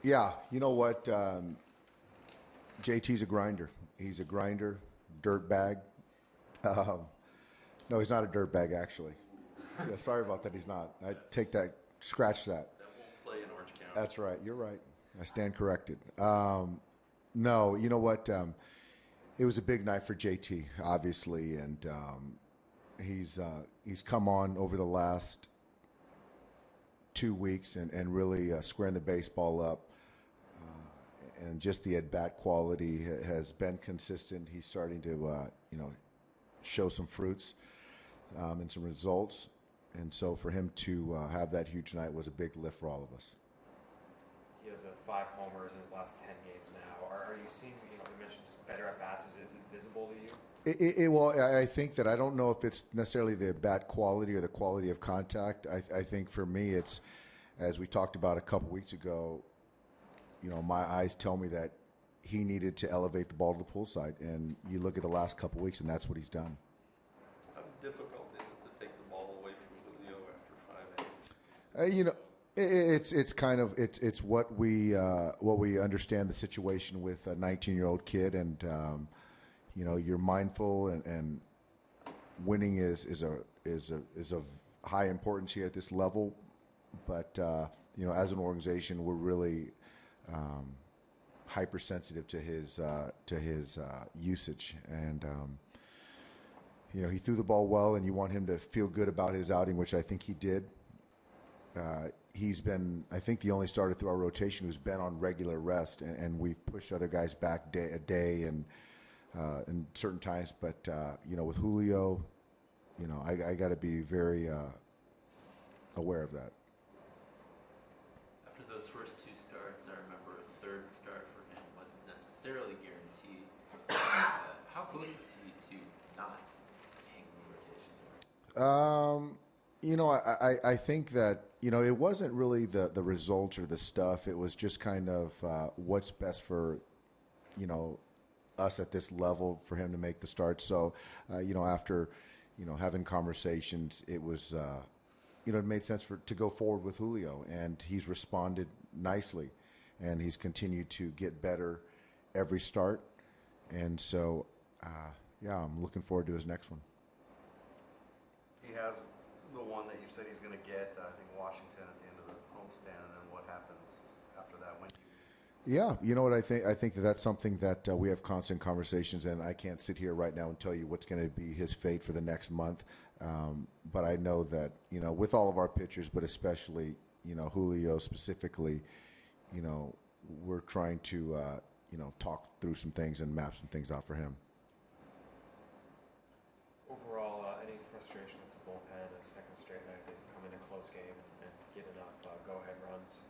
Yeah, you know what? JT's a grinder. He's a grinder, dirt bag. Um, no, he's not a dirt bag, actually. Yeah, sorry about that. He's not. I take that, scratch that. That won't play in Orange County. That's right. You're right. I stand corrected. No, you know what? It was a big night for JT, obviously, and he's come on over the last 2 weeks and really squaring the baseball up. And just the at-bat quality has been consistent. He's starting to, show some fruits and some results. And so for him to have that huge night was a big lift for all of us. He has 5 homers in his last 10 games now. Are you seeing, you mentioned just better at-bats. Is it visible to you? Well, I think that I don't know if it's necessarily the bat quality or the quality of contact. I think for me it's, as we talked about a couple weeks ago, my eyes tell me that he needed to elevate the ball to the pull side. And you look at the last couple weeks, and that's what he's done. How difficult is it to take the ball away from Julio after 5 innings? It's kind of it's what we understand the situation with a 19-year-old kid, and you're mindful, and winning is of high importance here at this level. But as an organization, we're really hypersensitive to his usage, and he threw the ball well, and you want him to feel good about his outing, which I think he did. He's been, I think, the only starter through our rotation who's been on regular rest, and we've pushed other guys back a day and in certain times. But with Julio, I got to be very aware of that. After those first 2 starts, I remember a third start for him wasn't necessarily guaranteed. How close is he to not staying in the rotation? I think that, it wasn't really the results or the stuff. It was just kind of what's best for, us at this level for him to make the start. So, after, having conversations, it was, it made sense to go forward with Julio, and he's responded nicely, and he's continued to get better every start. And so, I'm looking forward to his next one. He has the one that you said he's going to get, I think, Washington at the end of the homestand, and then what happens after that? Yeah, you know what I think? I think that's something that we have constant conversations, and I can't sit here right now and tell you what's going to be his fate for the next month. But I know that, with all of our pitchers, but especially, Julio specifically, we're trying to, talk through some things and map some things out for him. Overall, any frustration with the bullpen? A second straight night they've come in a close game and given up go-ahead runs.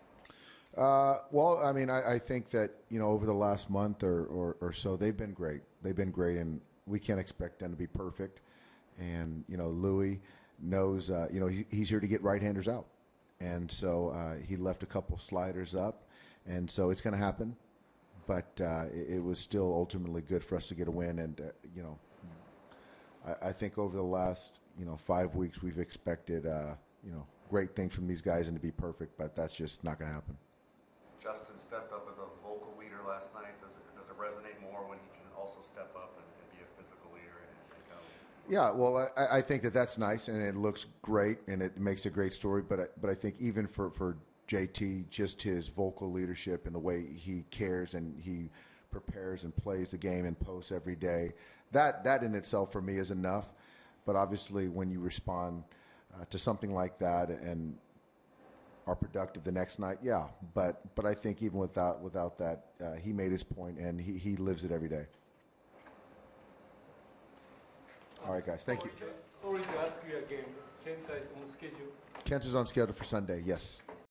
Well, I mean, I think that, over the last month or so, they've been great. They've been great, and we can't expect them to be perfect. And, Louis knows, he's here to get right-handers out. And so he left a couple sliders up, and so it's going to happen. But it was still ultimately good for us to get a win. And, I think over the last, 5 weeks, we've expected, great things from these guys and to be perfect, but that's just not going to happen. Justin stepped up as a vocal leader last night. Does it resonate more when he can also step up and be a physical leader? Yeah, well, I think that's nice, and it looks great, and it makes a great story. But I think even for JT, just his vocal leadership and the way he cares and he prepares and plays the game and posts every day, that in itself for me is enough. But obviously, when you respond to something like that and are productive the next night, yeah. But I think even without that, he made his point, and he lives it every day. All right, guys. Thank you. Sorry to ask you again. Kenta is on schedule. Kent is on schedule for Sunday, yes.